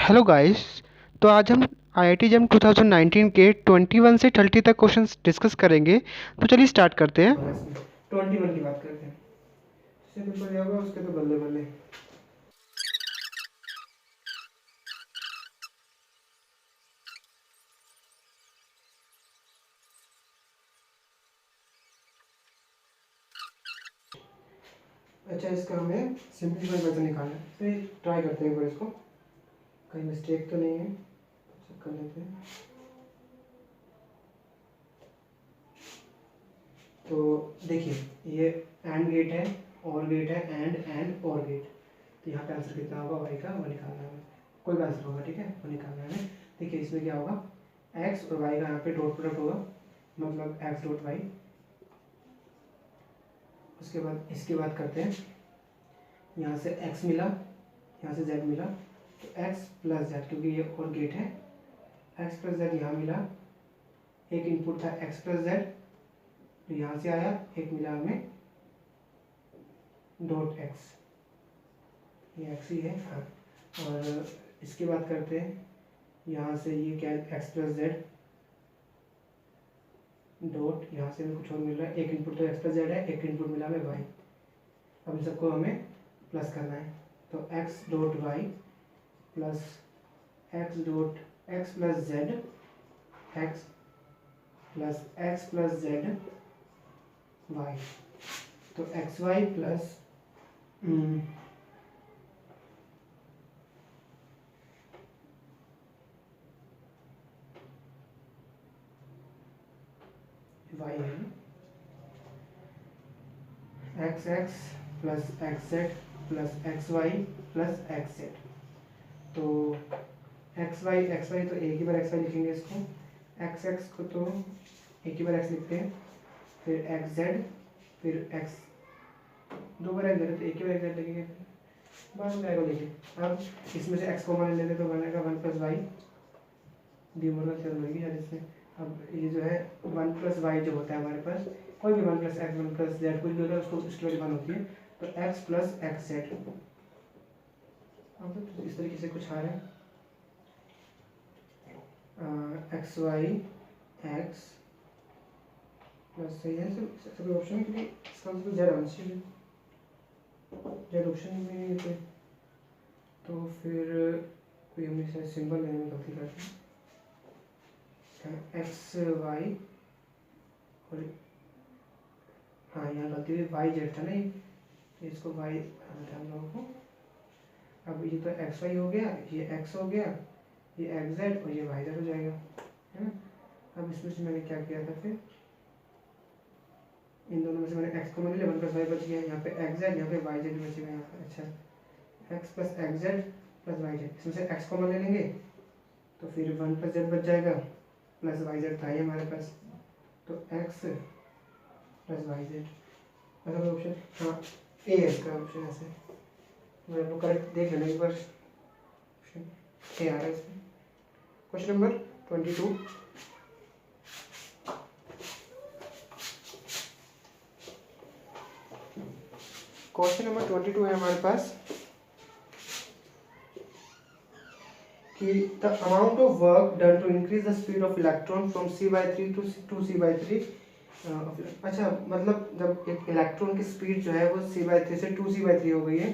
Hello guys. तो आज हम आईआईटी जेम 2019 के 21 से 30 तक क्वेश्चंस डिस्कस करेंगे। तो चलिए स्टार्ट करते हैं। 21 की बात करते हैं। जिससे पेपर दिया होगा उसके तो बल्ले बल्ले। अच्छा, इसका हमें सिंपलीफाई वर्जन निकालना है, तो ट्राई करते हैं एक बार इसको। कहीं मिस्टेक तो नहीं है, चेक कर लेते हैं। तो देखिए, ये एंड गेट है, और गेट है, एंड और गेट। तो यहाँ पे आंसर कितना होगा वाई का, वो निकालना है हमें। कोई भी आंसर होगा, ठीक है, वो निकालना है हमें। देखिए इसमें क्या होगा, एक्स और वाई का यहाँ पे डॉट प्रोडक्ट होगा, मतलब एक्स डॉट वाई। उसके बाद इसकी बात करते हैं। यहाँ से x मिला, यहाँ से z मिला, तो x प्लस जेड, क्योंकि ये और गेट है, x प्लस जेड यहाँ मिला। एक इनपुट था x प्लस जेड, तो यहाँ से आया, एक मिला हमें डॉट x, ये x ही है। हाँ, और इसकी बात करते हैं। यहाँ से ये क्या है, x प्लस जेड डॉट, यहाँ से हमें कुछ और मिल रहा है। एक इनपुट तो x प्लस जेड है, एक इनपुट मिला हमें y। अब इन सबको हमें प्लस करना है, तो x dot Y plus X dot X plus Z, X plus Z Y. तो एक्स वाई प्लस वाई है, X X plus X Z plus X Y plus X Z. तो एक्स वाई तो एक ही बार x Y लिखेंगे इसको, x x को तो एक ही बार एक्स लिखते हैं, फिर एक्स जेड, फिर एक्स, दो बार एक्स जेड तो एक ही बार एक्स जेड लिखेंगे, बाद में आएगा लिखें। अब इसमें से एक्स कॉमन ले लेते तो बनेगा one plus Y, De Morgan theorem बनेगी यार इसमें। अब ये जो है वन प्लस वाई जो होता है हमारे पास, कोई भी one plus x one plus Z कुछ भी होता है उसको उसकी वैल्यू वन होती है, तो एक्स प्लस एक्स जेड। अब तो इस तरीके से कुछ आ रहा है, एक्स वाई एक्स प्लस, सही है सभी ऑप्शन, क्योंकि इसका मतलब जेड आना चाहिए, जेड ऑप्शन में नहीं है तो फिर कोई हमने शायद सिंबल लेने में गलती कर दी। एक्स वाई और हाँ यहाँ गलती हुई, वाई जेड था ना ये, तो इसको वाई था हम लोगों को। अब ये तो एक्स वाई हो गया, ये एक्स हो गया, ये एक्स जेड और ये वाई जेड हो जाएगा, है ना। अब इसमें से मैंने क्या किया था, फिर इन दोनों में से मैंने एक्स को मान लिया, वन प्लस वाई बच गया, यहाँ पे एक्स जेड, यहाँ पे वाई जेड बचेगा यहाँ पे। अच्छा, X plus X Z plus Y Z, इसमें से एक्स कॉमन ले लेंगे तो फिर वन प्लस जेड बच जाएगा, प्लस वाई जेड था ही हमारे पास, तो एक्स प्लस वाई जेड। मतलब ऑप्शन हाँ ए है इसका ऑप्शन, ऐसे मैं आपको करेक्ट देख लेना एक बार, ऑप्शन ए आ रहा है इसमें। Question number 22। क्वेश्चन नंबर 22 है हमारे पास कि the amount of work done to increase the speed of electron from c/3 to c/3। अच्छा, मतलब जब एक इलेक्ट्रॉन की स्पीड जो है वो c/3 से 2c/3 हो गई है,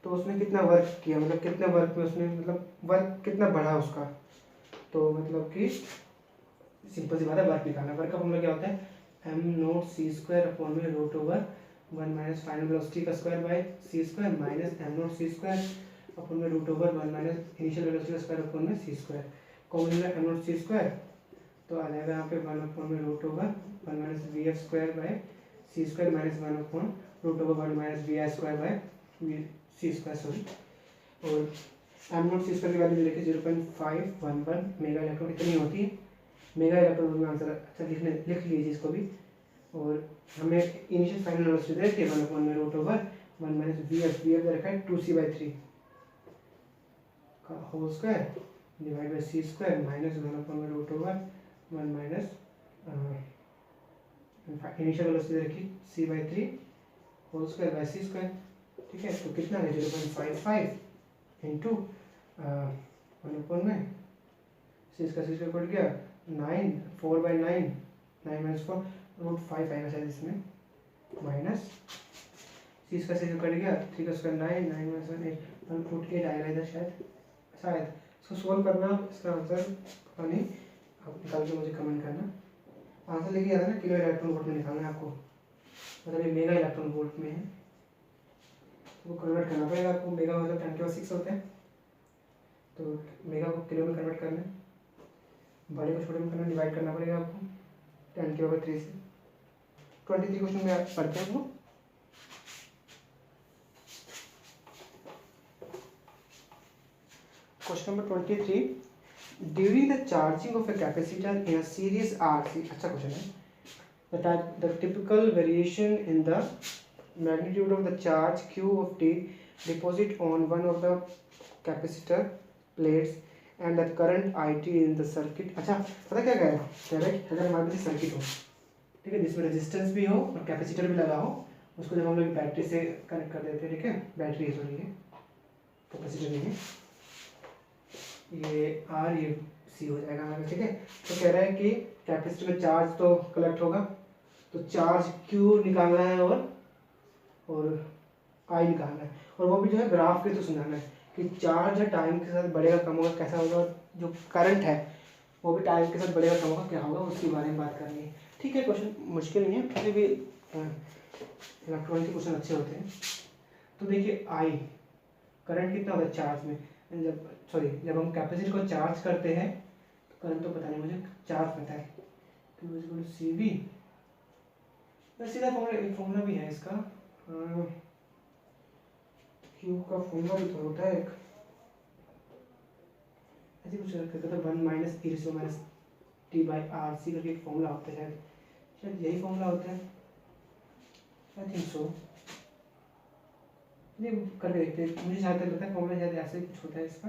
तो उसने कितना वर्क किया, मतलब कितने वर्क में उसने, मतलब वर्क कितना बढ़ा उसका। तो मतलब कि सिंपल सी बात है, वर्क निकालना। वर्क का फॉर्मूला क्या होता है, एम नोट सी स्क्वायर अपॉन में root over one minus final velocity का square by c square minus m naught C square upon में root over one minus initial velocity का स्क्वायर अपॉन में सी स्क्वायर। कॉमन में m naught सी square तो आ जाएगा यहाँ पे वन अपॉन में root over one minus v f square by c square minus one upon root over one minus V I square by V C square, sorry. और M naught सी square की value लेके 0.511 mega electron कितनी होती है, mega electron में answer. अच्छा, लिख लीजिए इसको भी। और हमें इनिशियल फाइनल वेलोसिटी दे रखी है वन अपॉन में root over one minus v f दे रखा है 2c/3 का whole square divide by c square minus one upon में root over one minus initial velocity रखी c/3 whole square by c square, ठीक है। तो कितना है 0.55 इंटू 1 में 6 का 6 का कट गया 9, 4/9, 9 - 4 √5 आएगा शायद इसमें, माइनस 6 का 6 का कट गया 3 का स्क्वायर 9, 9 - 1 8 √8 आएगा इधर शायद इसको सोल्व करना, इसका आंसर पता नहीं, आप निकाल के मुझे कमेंट करना। आंसर लेके आना ना, किलो इलेक्ट्रॉन वोल्ट में निकालना है आपको, मतलब ये मेगा इलेक्ट्रॉन वोल्ट में है, तो वो कन्वर्ट करना पड़ेगा आपको। मेगा मतलब 10⁻6 होता है, तो मेगा को किलो में कन्वर्ट करना है, बड़े को छोटे में करना, डिवाइड करना पड़ेगा आपको 10⁻3 से। 23 क्वेश्चन में आप पढ़ते हैं वो। Question number 23, during the charging of a capacitor in a series RC, अच्छा क्वेश्चन है, the typical variation in the magnitude of the charge Q of t deposit on one of the capacitor plates and the current IT in the circuit। अच्छा पता क्या कह रहा है, अगर हमारे पास सर्किट हो, ठीक है, जिसमें रेजिस्टेंस भी हो और कैपेसिटर भी लगा हो, उसको जब हम लोग बैटरी से कनेक्ट कर देते हैं, ठीक है, बैटरी सॉरी है, कैपेसिटर नहीं है, ये R ये C हो जाएगा हमारा, ठीक है। तो कह रहा है कि कैपेसिटर में चार्ज तो कलेक्ट होगा, तो चार्ज Q निकालना है और I निकालना है, और वो भी जो है ग्राफ के तो समझाना है कि चार्ज है टाइम के साथ बढ़ेगा कम होगा कैसा होगा, और जो करंट है वो भी टाइम के साथ बढ़ेगा कम होगा क्या होगा, उसके बारे में बात करनी है, ठीक है। क्वेश्चन मुश्किल नहीं है, फिर भी इलेक्ट्रॉनिक के क्वेश्चन अच्छे होते हैं। तो देखिए I करंट कितना होता है चार्ज में, जब हम कैपेसिटर को चार्ज करते हैं तो करंट तो पता नहीं, मुझे चार्ज पता है, तो CV, सीधा फॉर्मूला भी है इसका, Q का फॉर्मूला भी तो होता है एक, ऐसे कुछ करके, 1 - e⁻ t/RC करके एक फॉर्मूला होता है, शायद यही फॉर्मूला होता है, आई थिंक सो, नहीं करके देखते हैं, मुझे जहाँ तक लगता है फॉर्मूला शायद ऐसे कुछ होता है इसका,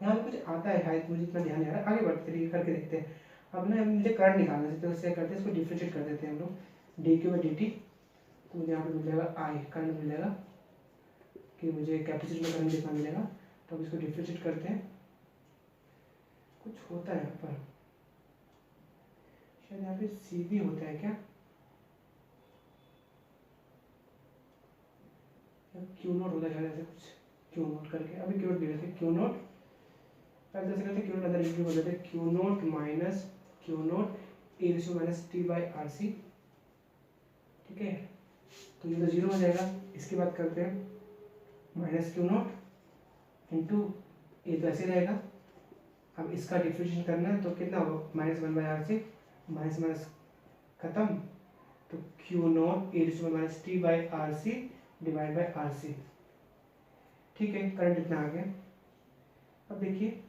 यहाँ पे कुछ आता है शायद, मुझे इतना ध्यान नहीं आ रहा, आगे बढ़ते हैं करके देखते हैं। अब ना मुझे करंट निकालना है, तो इससे करते हैं, इसको डिफरेंशिएट कर देते हैं हम लोग, dQ/dt, तो मुझे यहाँ पे मिल जाएगा I करंट मिल जाएगा, कि मुझे कैपेसिटर में करंट कितना मिलेगा, तो अब इसको डिफरेंशिएट करते हैं, कुछ होता है यहाँ पर, शायद यहाँ पे CV होता है क्या, Q0 होता है शायद, ऐसे कुछ Q0 करके, अभी Q0 भी रहते Q0, ऐसे करते Q0 अंदर इंक्लूड हो जाते हैं, Q0 - Q0 e⁻ t/RC, ठीक है, तो ये तो 0 हो जाएगा। इसकी बात करते हैं, -Q0 इंटू, ये तो ऐसे रहेगा, अब इसका डिफरेंशिएशन करना है तो कितना होगा, -1/RC, माइनस खत्म, तो Q0 e⁻ t/RC divide by RC, ठीक है, करंट इतना आ गया। अब देखिए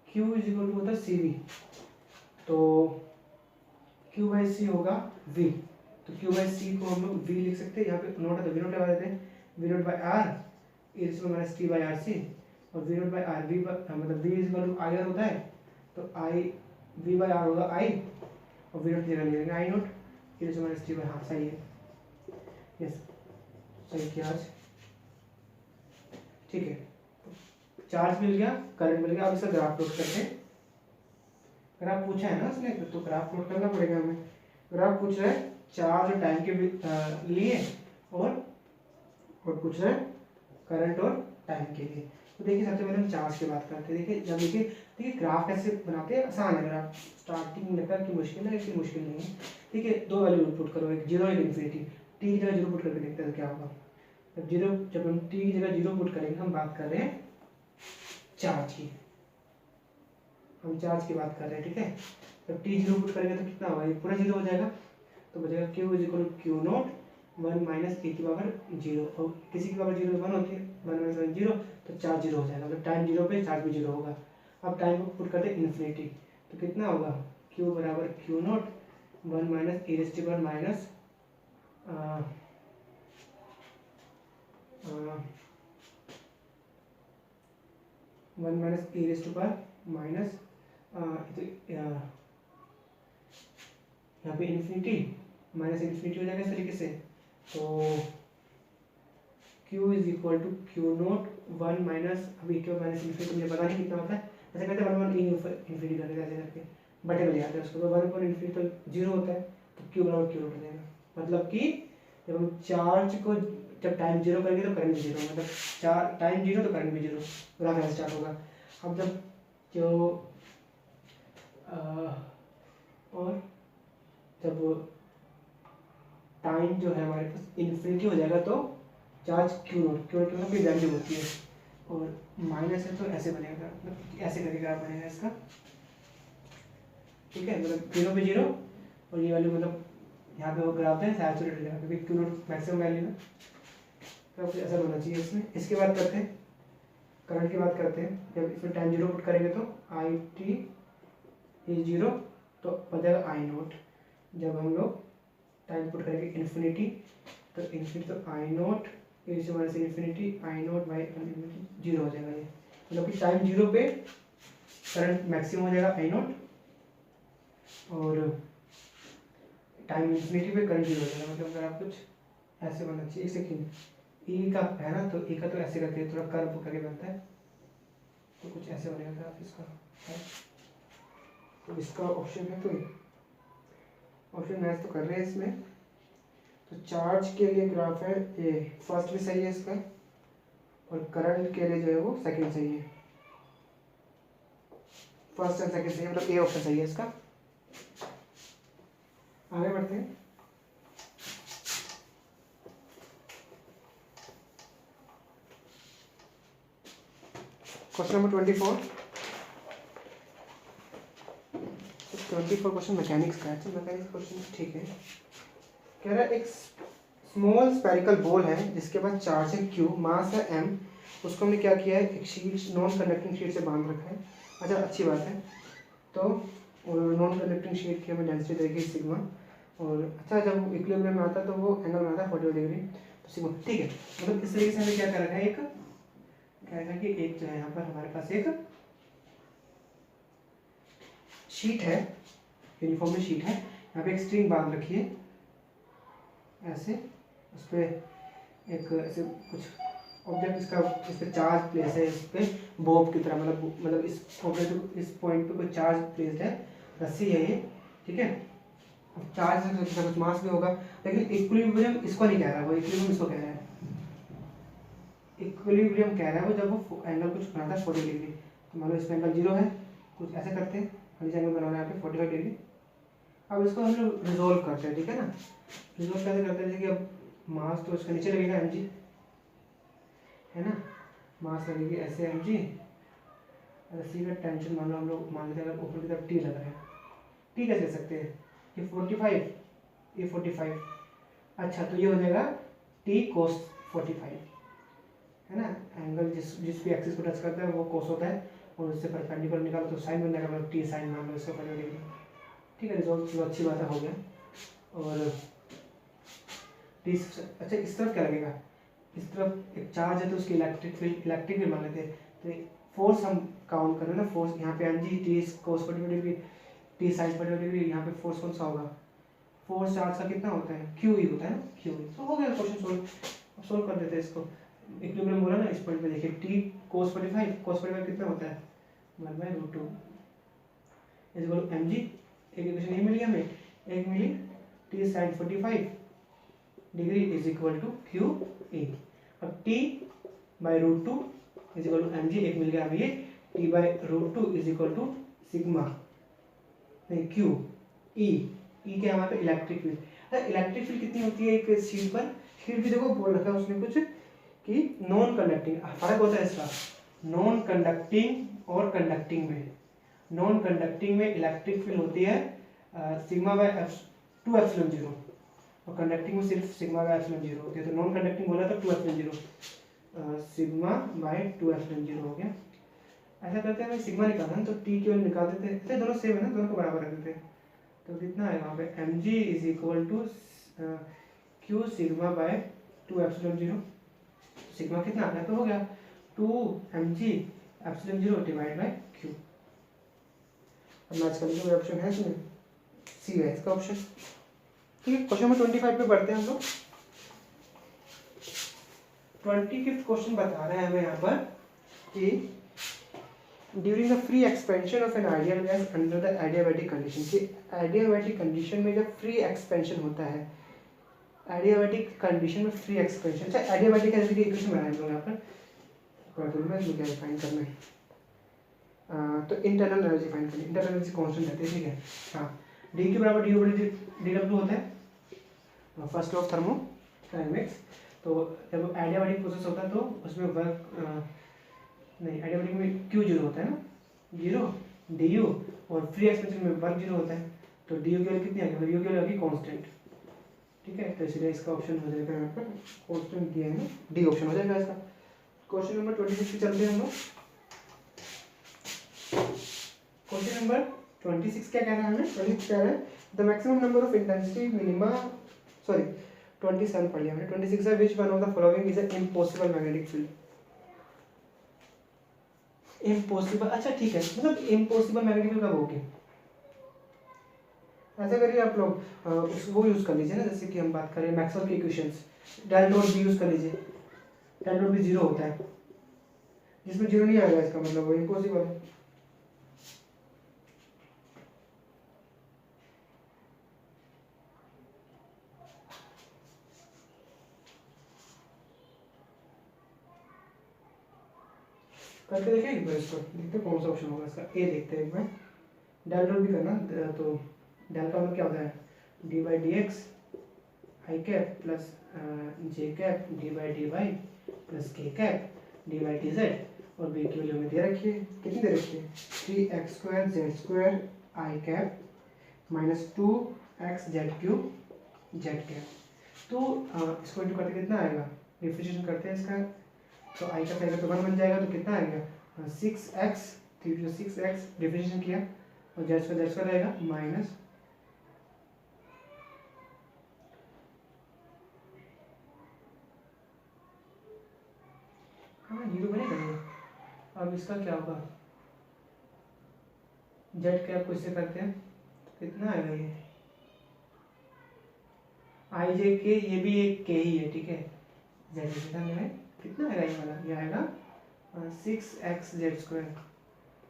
Q = होता है CV, तो Q/C होगा V, तो Q/C को हम लोग V लिख सकते हैं, यहाँ पे नोट है तो V0 लगा देते हैं, V0/R e⁻ t/RC, और V0/R मतलब V = IR होता है, तो V/R होगा I, और V0 की जगह ले लेंगे I0 e⁻ t/, हाँ सही है, यस सही किया आज, ठीक है, चार्ज मिल गया, करंट मिल गया, अब इसका ग्राफ प्लॉट करते हैं। ग्राफ पूछा है ना उसने, तो ग्राफ प्लॉट करना पड़ेगा हमें। ग्राफ पूछ रहा है चार्ज और टाइम के लिए, और पूछ रहा है करंट और टाइम के लिए। तो देखिए सबसे पहले हम चार्ज की बात करते हैं। देखिए ग्राफ कैसे बनाते हैं, आसान है ग्राफ, स्टार्टिंग में लगता है कि मुश्किल है, लेकिन मुश्किल नहीं है। ठीक है, दो वैल्यू पुट करो, एक 0 एक इन्फिनिटी, टी की जगह 0 पुट करके देखते हैं तो क्या होगा। जब हम टी की जगह 0 पुट करेंगे, हम बात कर रहे हैं चार्ज की, हम चार्ज की बात कर रहे हैं, ठीक है। जब टी 0 पुट करेंगे तो कितना होगा, ये पूरा 0 हो जाएगा, तो बचेगा Q = Q0 1 - e की पावर 0, और किसी की पावर 0 1 होती है, 1 - 1 0, तो चार्ज 0 हो जाएगा, मतलब टाइम 0 पे चार्ज भी 0 होगा। अब टाइम को पुट करते हैं इन्फिनिटी, तो कितना होगा, Q = Q0 1 - e⁻ -1 - e⁻ यहाँ पे इन्फिनिटी माइनस इन्फिनिटी हो जाएगा इस तरीके से, तो Q is equal to Q naught 1 minus, अभी क्यू माइनस इन्फिनिटी मुझे पता नहीं कितना होता है, ऐसे करते हैं 1 इन्फिनिटी करके ऐसे करके बटे में ले आते हैं उसको, तो 1 इन्फिनिटी तो 0 होता है, तो क्यू बराबर क्यू नोट हो जाएगा। मतलब कि जब हम चार्ज को जब टाइम 0 करेंगे तो करंट भी 0, मतलब चार टाइम 0 तो करंट भी 0, ग्राफ ऐसे स्टार्ट होगा। अब जब जो और जब टाइम जो है हमारे पास इन्फिनिटी हो जाएगा तो चार्ज क्यू नोट की वैल्यू होती है, और माइनस है तो ऐसे बनेगा, मतलब ऐसे करके ग्राफ बनेगा इसका, ठीक है। मतलब 0 पे 0 और ये वाली मतलब यहाँ पे वो ग्राफ है सैचुरेटेड है क्योंकि क्यू नोट मैक्सिमम वैल्यू है, तो कुछ ऐसा होना चाहिए इसमें। इसके बाद करते हैं करंट की बात करते हैं। जब इसमें टाइम 0 पुट करेंगे तो आई टी इज 0 तो हो जाएगा आई नोट। जब हम लोग टाइम पुट करेंगे इन्फिनिटी तो आई नोट इज से infinity I note by infinity 0 हो जाएगा ये, मतलब कि टाइम 0 पे करंट मैक्सिमम हो जाएगा आई नोट, और टाइम इन्फिनिटी पे करंट 0 हो जाएगा। मतलब अगर आप कुछ ऐसे बनना चाहिए, एक सेकेंड, ई का है ना, तो ई का तो ऐसे करके थोड़ा कर्व करके बनता है, तो कुछ ऐसे बनेगा ग्राफ इसका है। तो इसका ऑप्शन है, तो ऑप्शन मैच तो कर रहे हैं इसमें। तो चार्ज के लिए ग्राफ है ए, फर्स्ट भी सही है इसका, और करंट के लिए जो है वो सेकंड सही है, फर्स्ट एंड सेकंड सही है, मतलब ए ऑप्शन सही है इसका। आगे बढ़ते हैं। क्वेश्चन नंबर 24 क्वेश्चन मैकेनिक्स का है, तो मैकेनिक्स क्वेश्चन ठीक है। कह रहा है एक स्मॉल स्पेरिकल बॉल है जिसके पास चार्ज है Q, मास है m, उसको हमने क्या किया है, एक शीट नॉन कंडक्टिंग शीट से बांध रखा है। अच्छा, अच्छी बात है। तो नॉन कंडक्टिंग शीट की हमें डेंसिटी देगी सिग्मा, और अच्छा जब इक्विलिब्रियम में आता है तो वो एंगल बनाता है 45 डिग्री, तो सिग्मा, ठीक है। मतलब इस तरीके से हमें क्या कर रखा है, एक क्या है कि एक जो है यहाँ पर हमारे पास एक शीट है, यूनिफॉर्म शीट है, यहाँ पे एक स्ट्रिंग बांध रखी है ऐसे, उस पर एक ऐसे कुछ ऑब्जेक्ट इसका, इस पर चार्ज प्लेस है, इस पर बॉब की तरह, मतलब इस ऑब्जेक्ट इस पॉइंट पे कोई चार्ज प्लेस है, रस्सी है ये, ठीक है। अब चार्ज से कुछ मास भी होगा, लेकिन इक्विलिब्रियम इसको नहीं कह रहा है, वो इक्विलिब्रियम इसको कह रहा है। इक्विलिब्रियम कह रहा है वो जब वो एंगल कुछ बनाता है 40 डिग्री, तो मान लो इसमें एंगल 0 है, कुछ ऐसे करते हैं, नीचे एंगल बनाना है यहाँ पे 45 डिग्री। अब इसको हम लोग रिजोल्व करते हैं, ठीक है ना। रिजोल्व कैसे करते हैं, जैसे कि अब मास तो इसका नीचे लगेगा mg, है ना, मास लगेगी ऐसे mg, रस्सी का टेंशन मान लो हम लोग मान लेते हैं अगर ऊपर की तरफ t लग रहा है, t कैसे कह सकते हैं, ये 45, ये 45, अच्छा तो ये हो जाएगा t cos 45, है ना। एंगल जिस भी एक्सिस को टच करता है वो cos होता है, और उससे परपेंडिकुलर निकालो तो साइन बन जाएगा, मतलब t साइन मान लो इसका 45 डिग्री, ठीक है। रिजोल्व चलो अच्छी बात है, हो गया। और अच्छा इस तरफ क्या लगेगा, इस तरफ एक चार्ज है तो उसकी इलेक्ट्रिक फील्ड मान लेते हैं, तो फोर्स हम काउंट कर रहे हैं ना, फोर्स यहाँ पे mg t cos 45 degree t sin 45 degree, यहाँ पे फोर्स कौन सा होगा, फोर्स चार्ज का कितना होता है, क्यू ही होता है ना, क्यू ही। तो हो गया क्वेश्चन सोल्व। अब सोल्व कर देते हैं इसको। इक्विलिब्रियम बोला ना, इस पॉइंट पे देखिए t cos 45 कितना होता है 1/√2 इज इक्वल टू mg, एक इक्वेशन नहीं मिली हमें, एक मिली t sin 45 degree is equal to Q A. अब t by √2 is equal to mg, एक मिल गया हमें ये t by √2 is equal to sigma, नहीं क्यू ई, ई क्या हमारे इलेक्ट्रिक फील्ड। इलेक्ट्रिक फील्ड कितनी होती है एक शीट पर, शीट भी देखो बोल रखा है उसने कुछ कि नॉन कंडक्टिंग, फर्क होता है इसका नॉन कंडक्टिंग और कंडक्टिंग में। नॉन कंडक्टिंग में इलेक्ट्रिक फील्ड होती है सिग्मा बाय 2 एप्सिलॉन 0, और कंडक्टिंग में सिर्फ सिग्मा बाय एप्सिलॉन 0 होती है। तो नॉन कंडक्टिंग बोला तो 2 एप्सिलॉन 0, सिग्मा बाय 2 एप्सिलॉन 0 हो गया। ऐसा करते हैं, सिग्मा निकालना तो टी की वैल्यू निकाल देते हैं, ऐसे दोनों सेम है ना, दोनों को बराबर रख देते हैं, तो कितना है वहाँ पे mg is equal to Q sigma by 2 epsilon 0, sigma कितना आ गया, तो हो गया 2 mg epsilon 0 divide by Q. अब मैच करने का ऑप्शन है इसमें, सी है इसका ऑप्शन, ठीक है। क्वेश्चन नंबर 25 पे बढ़ते हैं हम लोग। 25th क्वेश्चन बता रहे हैं हमें यहाँ पर कि during the free expansion of an ideal gas under the adiabatic condition, कि एडियाबैटिक कंडीशन में जब फ्री एक्सपेंशन होता है, एडियाबैटिक कंडीशन में फ्री एक्सपेंशन, अच्छा एडियाबैटिक एनर्जी की इक्वेशन बनाए हम लोग यहाँ पर क्या फाइंड करना है, तो इंटरनल एनर्जी फाइंड करनी, इंटरनल एनर्जी कांस्टेंट रहती है, ठीक है। हाँ, डी क्यू बराबर डी ओवर डी डब्ल्यू होता है, फर्स्ट लॉ ऑफ थर्मोडायनेमिक्स। तो जब एडियाबैटिक प्रोसेस होता है तो उसमें वर्क नहीं, एडियाबैटिक में क्यू जीरो होता है ना, जीरो डी यू, और फ्री एक्सपेंशन में वर्क जीरो होता है, तो डी यू की वैल्यू कितनी आएगी, मतलब यू की वैल्यू आएगी कांस्टेंट, ठीक है। तो इसलिए इसका ऑप्शन हो जाएगा यहाँ पर कांस्टेंट दिया है ना, डी ऑप्शन हो जाएगा इसका। क्वेश्चन नंबर 26 पे चलते हैं हम लोग। क्वेश्चन नंबर 26 क्या कह रहा है हमें, 26 कह रहा है the maximum number of intensity minima, sorry 27 पढ़ लिया मैंने, 26 है which one of the following is an impossible magnetic field. Impossible, अच्छा ठीक है, मतलब इम्पॉसिबल मैग्नेटिक फील्ड कब होगी, ऐसा करिए आप लोग वो यूज कर लीजिए ना, जैसे कि हम बात करें मैक्सवेल की equations, del dot B use कर लीजिए, डेल डॉट बी जीरो होता है, जिसमें जीरो नहीं आएगा इसका मतलब वो इम्पॉसिबल है। करके देखिए एक बार इसको, देखते हैं कौन सा ऑप्शन होगा इसका, ए देखते हैं एक बार, डेल डॉट भी करना, तो डेल का मतलब क्या होता है, d by d x I cap plus J cap d by d y plus k cap d by d z, और बी की वैल्यू में दे रखी है, कितनी दे रखी है, 3x² z² i cap minus 2x z³ z cap. तो इसको इंटू करते कितना आएगा, डिफरेंशिएशन करते हैं इसका, तो आई का पहले तो 1 बन जाएगा, तो कितना आएगा 6x, 6x डिफरेंशिएशन किया, और z² रहेगा माइनस, हाँ जीरो बनेगा ये। अब इसका क्या होगा, जेड कैप को इससे करते हैं, कितना आएगा ये, आई जे के, ये भी एक के ही है, ठीक है, जेड कितना आएगा ये वाला, ये आएगा 6x z²,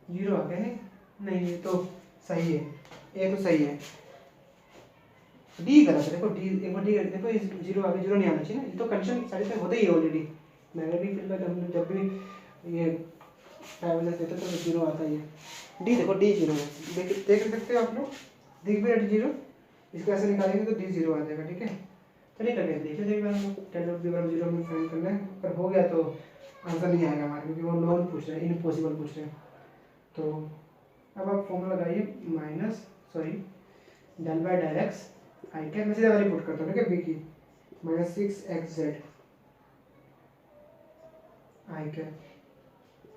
जीरो आ गया है, नहीं ये तो सही है, ये तो सही है, डी गलत है, देखो डी, एक बार डी देखो, इस जीरो आगे, जीरो नहीं आना चाहिए ना, ये तो कंडीशन सेटिस्फाई होता ही है ऑलरेडी, मैग्नेटिक फील्ड में हम जब भी ये ट्रायंगल देते तो जीरो आता ही है, डी देखो डी जीरो है, देख सकते हो आप लोग, दिख भी डी जीरो, इसको ऐसे निकालेंगे तो डी जीरो आ जाएगा, ठीक है। चलिए करके देखिए एक बार हम लोग, टेन ऑफ बराबर जीरो में फाइंड करना है, अगर हो गया तो आंसर नहीं आएगा हमारे, क्योंकि वो नॉन पूछ रहे हैं, इम्पॉसिबल पूछ रहे हैं। तो अब आप फॉर्मूला लगाइए, minus sorry del by del X I cap, मैं सीधा वाली पुट करता हूँ, ठीक है, बी की minus 6x z I cap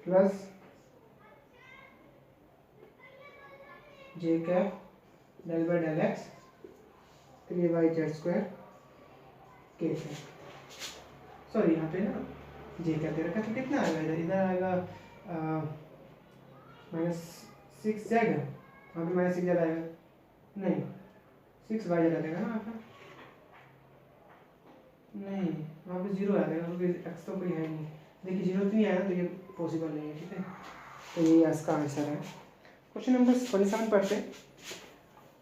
plus J cap del by del X 3y z² के कैप, सॉरी यहाँ पे ना जे कैप दे रखा, तो कितना आएगा इधर, इधर आएगा माइनस 6z, वहाँ पे माइनस 6z आएगा, नहीं 6y आ जाएगा ना वहाँ पे, नहीं वहाँ पे जीरो आ जाएगा, क्योंकि एक्स तो कोई है नहीं, देखिए जीरो तो नहीं आया तो ये पॉसिबल नहीं है, ठीक है। तो ये इसका आंसर है। क्वेश्चन नंबर 27 पढ़ते हैं।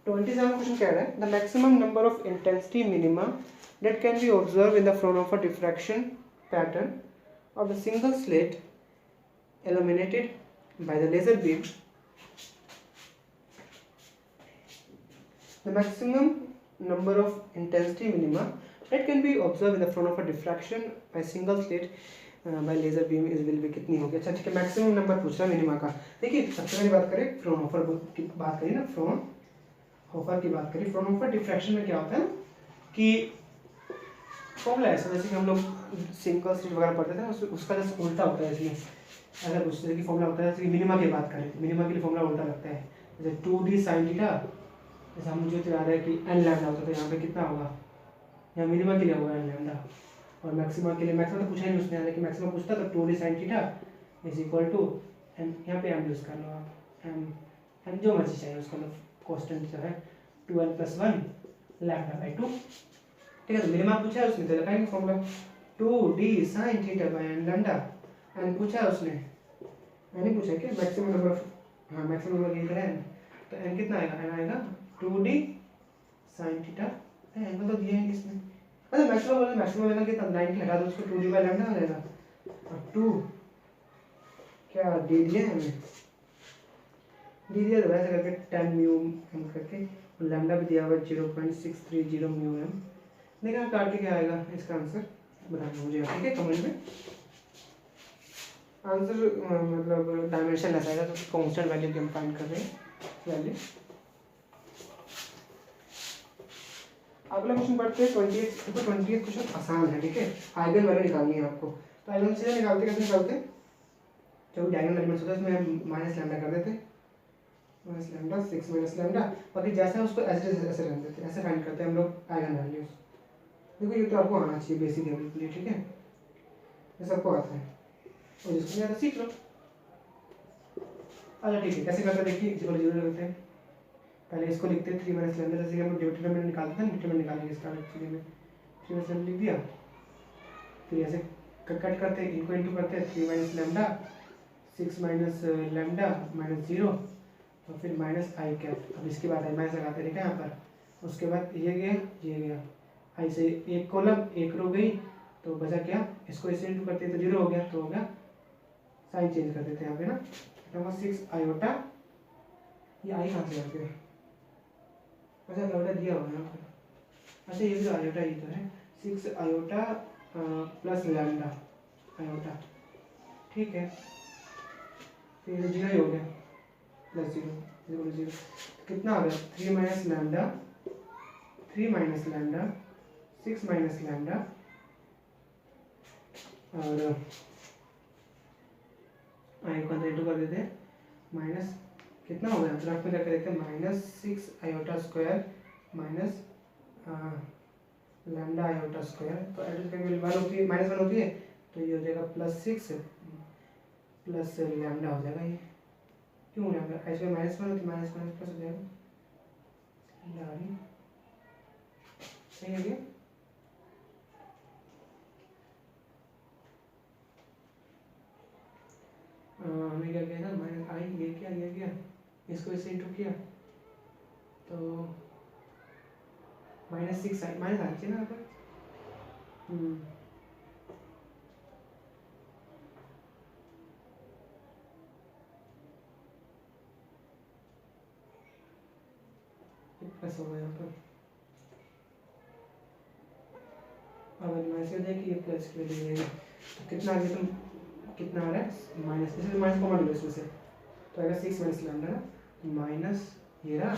27 क्वेश्चन कह रहा है the maximum number of intensity minima that can be observe in the Fraunhofer diffraction pattern of the single slit illuminated by the laser beam. The maximum number of intensity minima that can be observed in the front of a diffraction by single slit by laser beam is will be कितनी होगी। अच्छा ठीक है, maximum number पूछ रहा है minima का। देखिए सबसे पहले बात करें फ्राउनहोफर की बात करिए ना, फ्राउनहोफर की बात करिए। फ्राउनहोफर डिफ्रैक्शन में क्या होता है कि फॉर्मूला ऐसा, जैसे कि हम लोग सिंगल स्लिट वगैरह पढ़ते थे, उसका जैसे उल्टा होता है, इसलिए ऐसा कुछ जैसे कि फॉर्मूला होता है, जैसे कि मिनिमा की बात करें तो मिनिमा के लिए फॉर्मूला उल्टा लगता है, जैसे 2d sin थीटा, जैसे हम मुझे तो याद है कि n लैम्डा होता है, तो यहाँ पे कितना होगा, यहाँ मिनिमा के लिए होगा n लैम्डा, और मैक्सिमा के लिए, मैक्सिमा तो पूछा ही नहीं उसने, लेकिन मैक्सिमा पूछता तो 2d sin theta is equal to n, यहाँ पे m यूज़ कर लो आप, m जो मर्जी चाहिए उसका, लो कॉन्स्टेंट जो है 2n + 1 लैम्डा/2, ठीक है। तो मिनिमा पूछा है उसमें तो लगाएंगे formula, 2d sin theta by N lambda. N पूछा है उसने, एन ही पूछा है क्या, मैक्सिमम नंबर ऑफ, हाँ मैक्सिमम नंबर इधर है, तो एन कितना आएगा, एन आएगा 2d sin थीटा, एन तो दिया है इसमें। अच्छा मैक्सिमम लेना कितना, 90 लगा दो उसको, 2d बाय लैम्डा हो जाएगा, और 2 क्या डी दिया है हमें, डी दिया तो वैसे करके 10 म्यू एम करके, और लैम्डा भी दिया हुआ 0.630 म्यू एम। देखा काट के क्या आएगा इसका आंसर बताना मुझे, ठीक है कमेंट में। आंसर मतलब डायमेंशन ऐसा आएगा, तो कांस्टेंट वैल्यू की हम फाइंड कर रहे हैं वैल्यू। अगला क्वेश्चन पढ़ते हैं 28। देखो 28 क्वेश्चन आसान है, ठीक है, आइगन वैल्यू निकालनी है आपको। तो आइगन सीधा निकालते, कैसे निकालते हैं, जो डायगोनल एलिमेंट्स होता है उसमें माइनस लैम्डा कर देते हैं, माइनस लैम्डा 6 माइनस लैम्डा, बाकी जैसा उसको ऐसे ऐसे रहने देते हैं, ऐसे फाइंड करते हैं हम लोग आइगन वैल्यूज। देखो ये तो आपको आना चाहिए बेसिक लेवल के लिए, ठीक है, ये सबको आता है, और जिसको नहीं आता सीख लो। अच्छा ठीक है, कैसे करते हैं देखिए, जीरो जीरो करते हैं, पहले इसको लिखते हैं 3 माइनस लैम्डा, जैसे कि हम डिटरमिनेंट निकालते हैं, डिटरमिनेंट निकालेंगे इसका एक्चुअली में 3 माइनस लैम्डा लिख दिया, फिर ऐसे कट करते हैं, इनको इनटू करते हैं, 3 minus lambda 6 minus lambda minus 0, और फिर माइनस आई कैप। अब इसके बाद आई माइनस लगाते हैं यहाँ पर, उसके बाद ये गया आई से एक कॉलम एक रो गई, तो बचा क्या, इसको इससे इनटू करते हैं तो 0 हो गया, तो हो गया, साइन चेंज कर देते हैं यहाँ पे ना, नंबर 6 आयोटा, ये आई कहाँ से आते हैं, अच्छा आयोटा दिया हुआ है यहाँ पर, अच्छा ये भी आयोटा ही तो है, 6 आयोटा प्लस लैम्डा आयोटा, ठीक है, फिर 0 ही हो गया, प्लस 0 कितना आ गया, 3 माइनस लैम्डा 6 माइनस लैम्डा, और आई को अंदर इंटू कर देते हैं, माइनस कितना हो गया, ग्राफ में करके देखते हैं, minus 6 iota square minus lambda iota square, तो एडिशन करके वैल्यू 1 होती है, माइनस 1 होती है, तो ये हो जाएगा प्लस 6 प्लस लैम्डा हो जाएगा, ये क्यों लैम्डा, ऐसे माइनस 1 होती है, माइनस माइनस प्लस हो जाएगा, सही है क्या, हमें क्या किया था, माइनस आई ये किया इसको इससे इंटू किया, तो माइनस 6 आई माइनस आना चाहिए ना यहाँ पर, प्लस हो गया यहाँ पर, अब माइनस हो जाएगी, ये प्लस की वैल्यू रहेगी, तो कितना आ गया, तुम कितना आ रहा है माइनस, इसमें माइनस कॉमन लो इसमें से, तो आएगा 6 माइनस लैम्डा ना, माइनस ये रहा,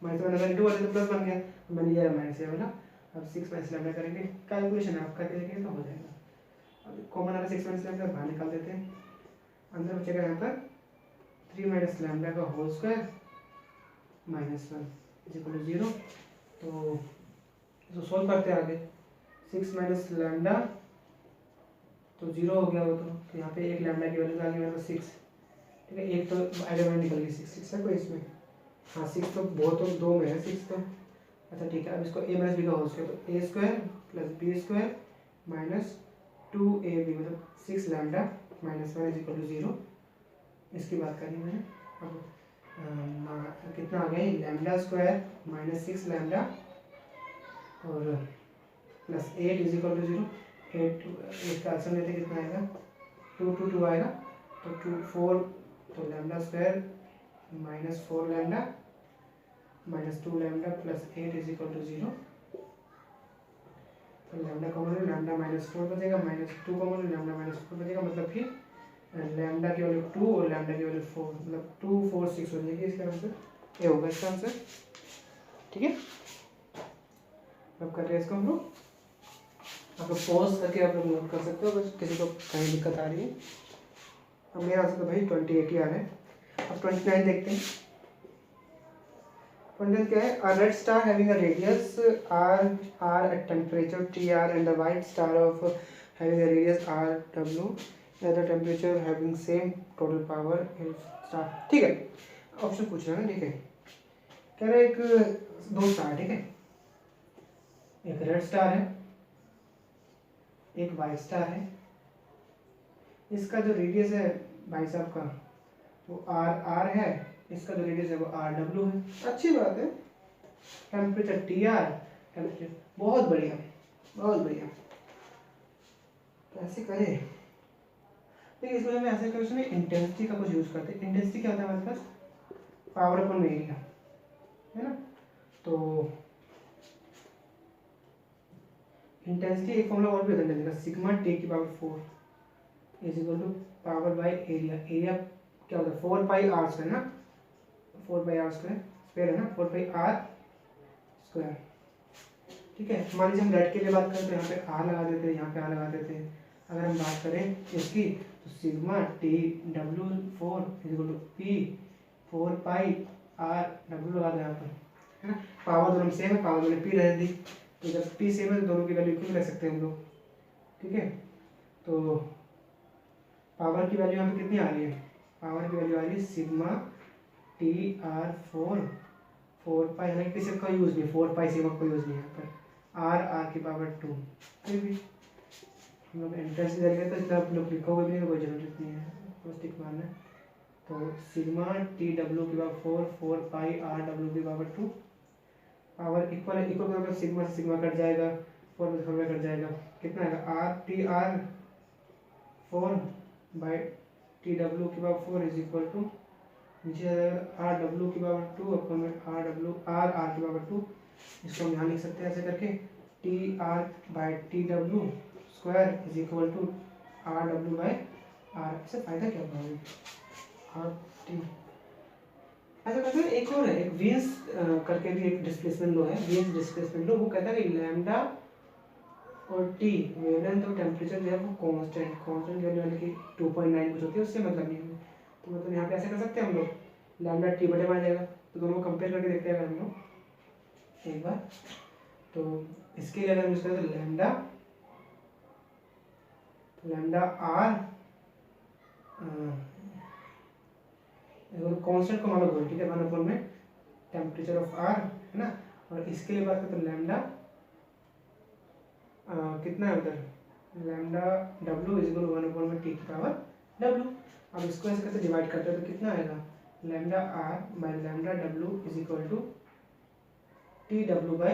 माइनस वन अगर इंटू वाले तो प्लस बन गया, बन गया माइनस ये वाला, अब 6 माइनस लैम्डा करेंगे, कैलकुलेशन आप करके देखेंगे तो हो जाएगा, अब कॉमन आ रहा है 6 माइनस लैम्डा, बाहर निकाल देते हैं, अंदर बचेगा यहाँ पर 3 माइनस लैम्डा का whole square minus 1 is equal to 0, तो सोल्व करते हैं आगे, 6 माइनस लैम्डा तो 0 हो गया वो, तो यहाँ पे एक लैम्डा की वैल्यू आ गई मेरे पास 6, ठीक है, एक तो आइडिया में निकल गई 6 है कोई इसमें, हाँ 6 तो बहुत, तो 2 में है 6 तो, अच्छा ठीक है, अब इसको a माइनस बी का होल स्क्वायर, तो a square plus b square minus 2ab, मतलब 6 lambda minus 1 is equal to 0, इसकी बात करनी मैंने, अब कितना आ गया, लैम्डा स्क्वायर माइनस 6 लैम्डा और प्लस 8 इज इक्वल टू 0, 8 इसका आंसर लेते कितना आएगा, 2 आएगा, तो 4, तो lambda square minus 4 lambda minus 2 lambda plus 8 is equal to 0, तो लैम्डा कॉमन लैम्डा माइनस 4 बचेगा, माइनस 2 कॉमन लैम्डा माइनस 4 बचेगा, मतलब कि लैम्डा की वैल्यू 2 और लैम्डा की वैल्यू 4, मतलब 2 4 6 हो जाएगी, इसका आंसर ये होगा इसका आंसर, ठीक है। अब कर रहे हैं इसको हम लोग, आप लोग पॉज करके आप लोग नोट कर सकते हो अगर किसी को कहीं दिक्कत आ रही है। अब मेरा आंसर तो भाई 28 ही आ रहा है। अब 29 देखते हैं। 29 क्या है, a red star having a radius r at temperature Tr and a white star of having a radius rw at the temperature having same total power star, ठीक है। ऑप्शन पूछ रहा है, ठीक है, कह रहा है एक 2 स्टार, ठीक है, एक रेड स्टार है, एक वाई स्टार है, इसका जो रेडियस है भाई साहब का वो आर आर है, इसका जो रेडियस है वो आर डब्ल्यू है। अच्छी बात है। टेम्परेचर टी आर, टेम्परेचर, बहुत बढ़िया बहुत बढ़िया। तो ऐसे करें, देखिए इसमें हमें ऐसे क्वेश्चन में इंटेंसिटी का कुछ यूज करते हैं। इंटेंसिटी क्या होता है हमारे पास, पावर अपन एरिया है ना। तो इंटेंसिटी एक फॉर्मूला और भी होता है, सिग्मा टी की power 4 is equal to power by area. Area क्या होता है, 4 पाई आर स्क्वायर ना, 4 पाई आर स्क्वायर स्क्वायर है ना, 4 पाई आर स्क्वायर। ठीक है, मान लीजिए हम रेड के लिए बात करें तो यहाँ पे आर लगा देते हैं, यहाँ पे आर लगा देते हैं। अगर हम बात करें इसकी तो sigma T W 4 is equal to P 4 pi R W लगा दो यहाँ पर, है ना। पावर दोनों सेम है, पावर दोनों पी रह दी, तो जब पी सेम है तो दोनों की वैल्यू इक्वल रख सकते हैं हम लोग। ठीक है, तो पावर की वैल्यू यहाँ पे कितनी आ रही है, पावर की वैल्यू आ रही है सिग्मा टी आर 4 पाई, हालांकि किसी का यूज़ नहीं, 4 पाई सिग्मा का यूज़ नहीं है यहाँ पर, आर की पावर 2। फिर भी हम लोग एंट्रेंस करेंगे तो इतना आप लोग लिखोगे भी नहीं तो कोई जरूरत नहीं है, बस टिक मारना है। तो सिग्मा टी डब्ल्यू की पावर 4 पाई आर डब्ल्यू की पावर 2, पावर इक्वल है, इक्वल मतलब सिग्मा से सिग्मा कट जाएगा, 4 में 4 में कट जाएगा, कितना आएगा R T R 4 by T W की पावर 4 इज इक्वल टू, नीचे आ जाएगा आर डब्ल्यू की पावर 2 अपन में आर डब्ल्यू आर आर की पावर 2। इसको हम यहाँ लिख सकते हैं ऐसे करके, T R by T W square is equal to R W by R. इससे फायदा क्या होगा, आर टी ऐसा करते हैं। एक और है, एक वीन्स करके भी एक डिस्प्लेसमेंट लो है, वीन्स डिस्प्लेसमेंट लो, वो कहता है कि लैम्डा और टी वेवलेंथ और टेम्परेचर जो है वो कांस्टेंट वैल्यू यानी कि 2.9 कुछ होती है, उससे मतलब नहीं है। तो मतलब यहाँ पे ऐसे कर सकते हैं हम लोग, लैम्डा टी बटे में आ जाएगा, तो दोनों को कंपेयर करके देखते हैं अगर हम लोग एक बार। तो इसके लिए अगर यूज करें तो लैम्डा आर कांस्टेंट को मान लो, ठीक है, 1 में टेम्परेचर ऑफ आर है ना। और इसके लिए बात करें तो लैम्डा कितना है उधर, लैम्डा डब्ल्यू इज इक्वल 1 में टी की पावर डब्ल्यू। अब इसको ऐसे कैसे डिवाइड करते हैं तो कितना आएगा, lambda R by lambda W is equal to T W by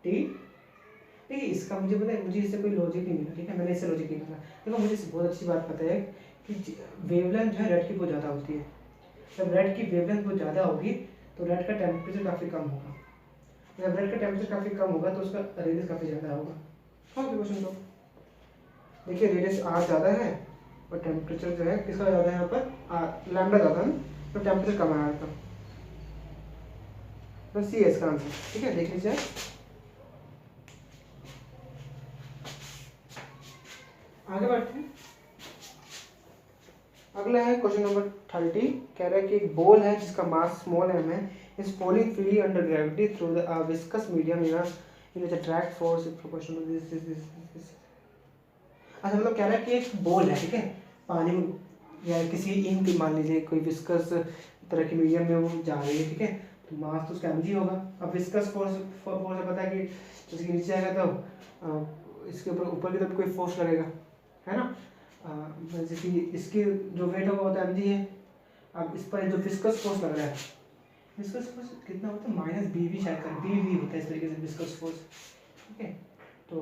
T. देखिए इसका मुझे पता है, मुझे इससे कोई लॉजिक नहीं मिला, ठीक है, मैंने इससे लॉजिक नहीं निकाला। देखो मुझे इससे बहुत अच्छी बात पता है कि वेवलेंथ जो है रेड की बहुत ज़्यादा होती है, जब रेड की वेवलेंथ बहुत ज़्यादा होगी तो रेड का टेम्परेचर काफ़ी कम होगा, जब रेड का टेम्परेचर काफ़ी कम होगा तो उसका रेडियस काफ़ी ज़्यादा होगा। हाँ क्वेश्चन तो देखिए, रेडियस आर ज़्यादा है और टेम्परेचर जो है किसका ज़्यादा है यहाँ पर, आर लैम्डा ज़्यादा है, तो टेम्परेचर कम है आर का, तो सी है इसका आंसर। ठीक है, देख लीजिए आगे बढ़ते हैं। अगला है क्वेश्चन नंबर 30, कह रहा है कि एक बॉल है जिसका मास स्मॉल एम है, is falling freely under gravity through the viscous medium in which attract force proportional to this. अच्छा मतलब कह रहा है कि एक बॉल है, ठीक है, पानी में या किसी इंक मान लीजिए कोई विस्कस तरह के मीडियम में वो जा रही है, ठीक है, तो मास तो उसका mg होगा। अब विस्कस फोर्स पता है कि जैसे कि नीचे आएगा तो इसके ऊपर की तरफ कोई फोर्स लगेगा, है ना, जैसे कि इसकी जो वेट होगा वो तो mg है। अब इस पर जो विस्कस फोर्स लग रहा है, विस्कस फोर्स कितना होता है, माइनस बी वी शायद कर, बी वी होता है इस तरीके से विस्कस फोर्स। ठीक है, तो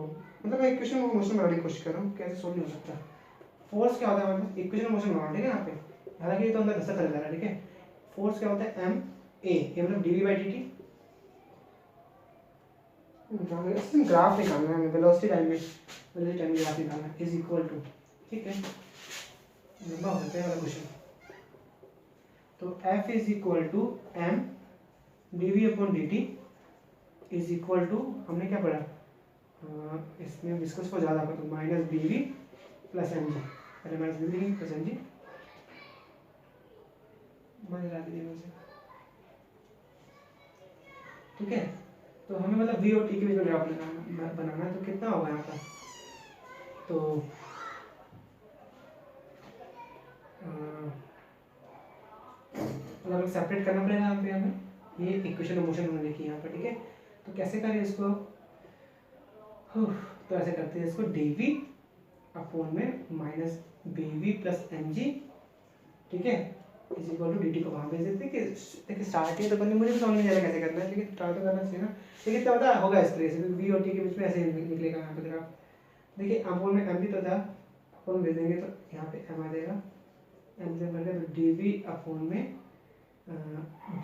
मतलब मैं इक्वेशन को मोशन बनाने की कोशिश कर रहा हूँ, कैसे सोल्व नहीं हो सकता। फोर्स क्या होता है हमारे पास, इक्वेशन मोशन बनाना, ठीक है, यहाँ पे हालांकि ये तो अंदर धसा चल जा रहा है, ठीक है। फोर्स क्या होता है, एम ए मतलब d v by d t. Graph निकालना है हमें, वेलोसिटी टाइम ग्राफ निकालना है, इज इक्वल टू, ठीक है, लंबा हो जाता है वाला क्वेश्चन। तो f is equal to m d v upon d t is equal to, हमने क्या पढ़ा, इसमें विस्कस को ज़्यादा कर तो minus b v plus m g, पहले minus b v plus m g minus आती है मुझे, ठीक है। तो हमें मतलब वी और टी के बीच में ग्राफ बनाना है, तो कितना होगा यहाँ पर, तो मतलब सेपरेट करना पड़ेगा यहाँ पे हमें, ये इक्वेशन ऑफ मोशन हमने लिखी है यहाँ पर, ठीक है। तो कैसे करें इसको, तो ऐसे करते हैं इसको डी वी अपॉन में minus b v plus m g, ठीक है, is equal to d t को वहाँ भेज देते हैं कि देखिए स्टार्टिंग तो करनी, मुझे भी समझ में नहीं आ रहा कैसे करना है, लेकिन ट्राई तो करना चाहिए ना। लेकिन क्या होता होगा इस तरह से, वी और टी के बीच में ऐसे निकलेगा यहाँ पे ग्राफ। देखिए अपॉन में एम भी तो था, अपॉन भेज देंगे तो यहाँ पे एम आ जाएगा, एम से बढ़ गया तो डी वी अपॉन में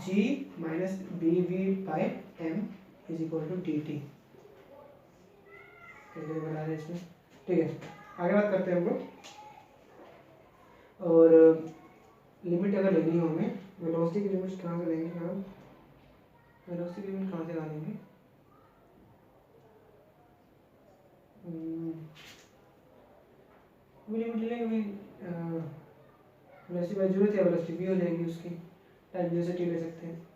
g minus b v by m is equal to d t, कैसे बना रहे हैं इसमें, ठीक है। आगे बात करते हैं हम लोग, और लिमिट अगर लेनी हो हमें, वेलोसिटी की लिमिट कहाँ से लेंगे हम, वेलोसिटी की लिमिट कहाँ से निकालेंगे, लिमिट ले लेंगे, वेलोसिटी बाई जरूरत है, वेलोसिटी भी हो जाएगी उसकी, टाइम जीरो से टी ले सकते हैं।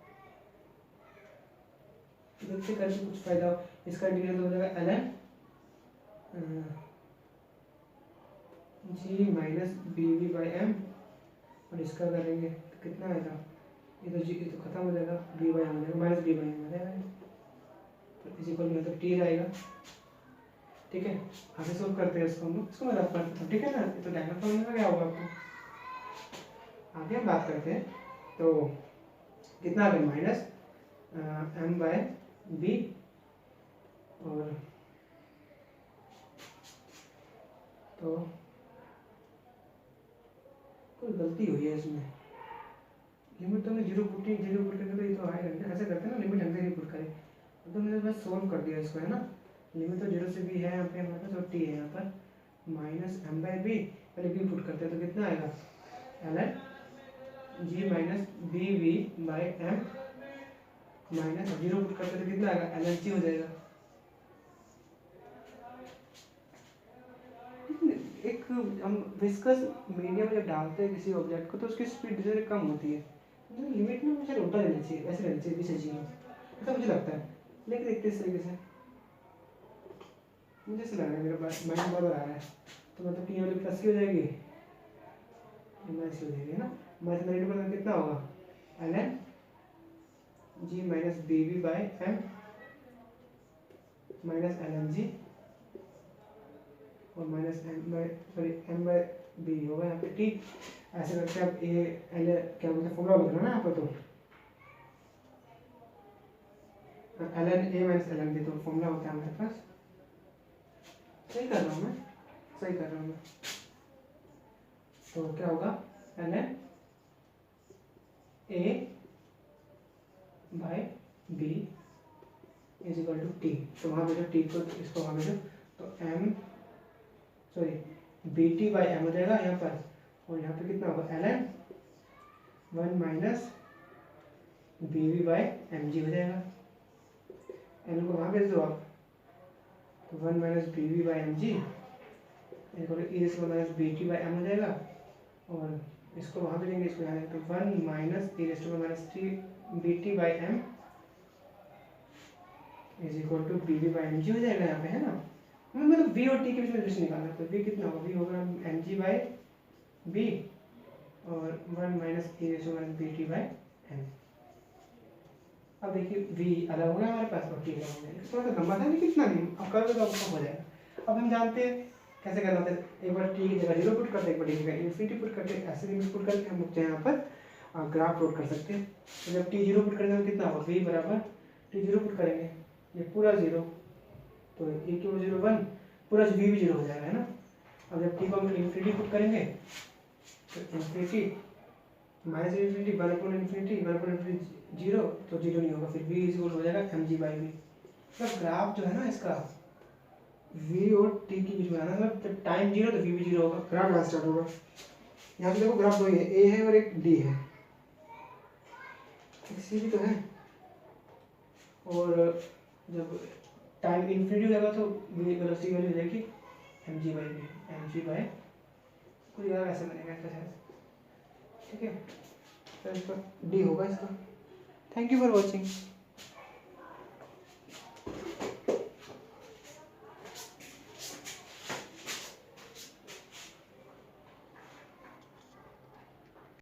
देखते करके कुछ फायदा हो, इसका इंटीग्रल हो जाएगा l n g minus b v by m, और इसका करेंगे तो कितना आएगा, ये तो जी, ये तो खत्म हो जाएगा, बी बाई एम हो जाएगा, माइनस बी बाई एम हो जाएगा, तो इस इक्वल में तो टी आएगा, ठीक है। आगे सोल्व करते हैं इसको हम लोग, इसको मैं रफ करता हूँ, ठीक है ना, ये तो डायग्राम समझ में क्या होगा आपको। आगे हम बात करते हैं, तो कितना आ गया माइनस एम बाय बी, और तो कोई गलती हुई है इसमें, लिमिट तो मैं जीरो पुट करके तो ये तो आएगा नहीं, ऐसे करते हैं ना, लिमिट हमसे नहीं पुट करें, तो मैंने बस सोल्व कर दिया इसको, है ना। लिमिट तो जीरो से भी है यहाँ पे हमारे पास, और टी है यहाँ पर, माइनस एम बाई बी, पहले बी पुट करते हैं तो कितना आएगा, l n g minus b v by m, minus zero put करते हैं तो कितना आएगा, एल एन जी हो जाएगा। एक हम विस्कस मीडियम में जब डालते हैं किसी ऑब्जेक्ट को तो उसकी स्पीड धीरे धीरे कम होती है, तो लिमिट में मुझे उल्टा लेना चाहिए, ऐसे लेना चाहिए, बीच चाहिए, ऐसा मुझे लगता है, लेकिन देखते इस तरीके से मुझे ऐसा लग रहा है, मेरा माइंड बदल रहा है, तो मतलब टी वाली प्लस की हो जाएगी, माइनस की हो जाएगी, है ना। माइनस में पर कितना होगा, l n g minus b v by m minus l n g, और minus m by sorry m by b होगा यहाँ पे टी, ऐसे करके आप ए एल क्या बोलते हैं फॉर्मूला बदलना ना यहाँ पर, तो l n a minus l n b तो फॉर्मूला होता है हमारे पास, सही कर रहा हूँ मैं, सही कर रहा हूँ मैं, तो क्या होगा l n a by b is equal to t, तो वहाँ पे जो टी को इसको वहाँ पे जो, तो m sorry b t by m हो जाएगा यहाँ पर, और यहाँ पे कितना होगा l n one minus b v by m g हो जाएगा, एन को वहाँ भेज दो आप, तो one minus b v by m g minus b t by m हो जाएगा, और इसको वहाँ भेजेंगे, इसको यहाँ तो one minus minus three b t by m is equal to B v by m g हो जाएगा यहाँ पे, है ना। मतलब वी और टी के बीच में रिलेशन निकालना है, तो वी कितना होगा, वी होगा एम जी बाई बी, और one minus minus b t by m. अब देखिए वी अलग हो गया हमारे पास और टी अलग हो गया, थोड़ा सा लंबा था लेकिन कितना नहीं, अब कर दो तो हो जाएगा। अब हम जानते हैं कैसे करना होता है, एक बार टी की जगह जीरो पुट करते हैं, एक बार टी की जगह इन्फिनिटी पुट करते हैं, ऐसे लिमिट पुट करके हम लोग यहाँ पर ग्राफ प्लॉट कर सकते हैं। तो जब टी जीरो पुट करेंगे तो कितना होगा, वी बराबर टी जीरो पुट करेंगे, ये पूरा जीरो, तो ए की जीरो वन, पूरा वी भी जीरो हो जाएगा, है ना। अब जब टी को हम इन्फिनिटी पुट करेंगे तो infinity minus infinity one upon infinity zero, तो जीरो नहीं होगा, फिर वी इज इक्वल हो जाएगा एम जी बाई वी। मतलब ग्राफ जो है ना इसका वी और टी के बीच में आना, मतलब टाइम जीरो तो वी भी जीरो होगा, ग्राफ यहाँ स्टार्ट होगा। यहाँ पे देखो ग्राफ दो ही है, ए है और एक डी है, एक सी भी तो है, और जब टाइम इन्फिनिटी हो जाएगा तो वेलोसिटी वैल्यू हो जाएगी m g by v, m g by कुछ यार ऐसे बनेगा इसका शायद, ठीक है, तो इसका डी होगा इसका। Thank you for watching.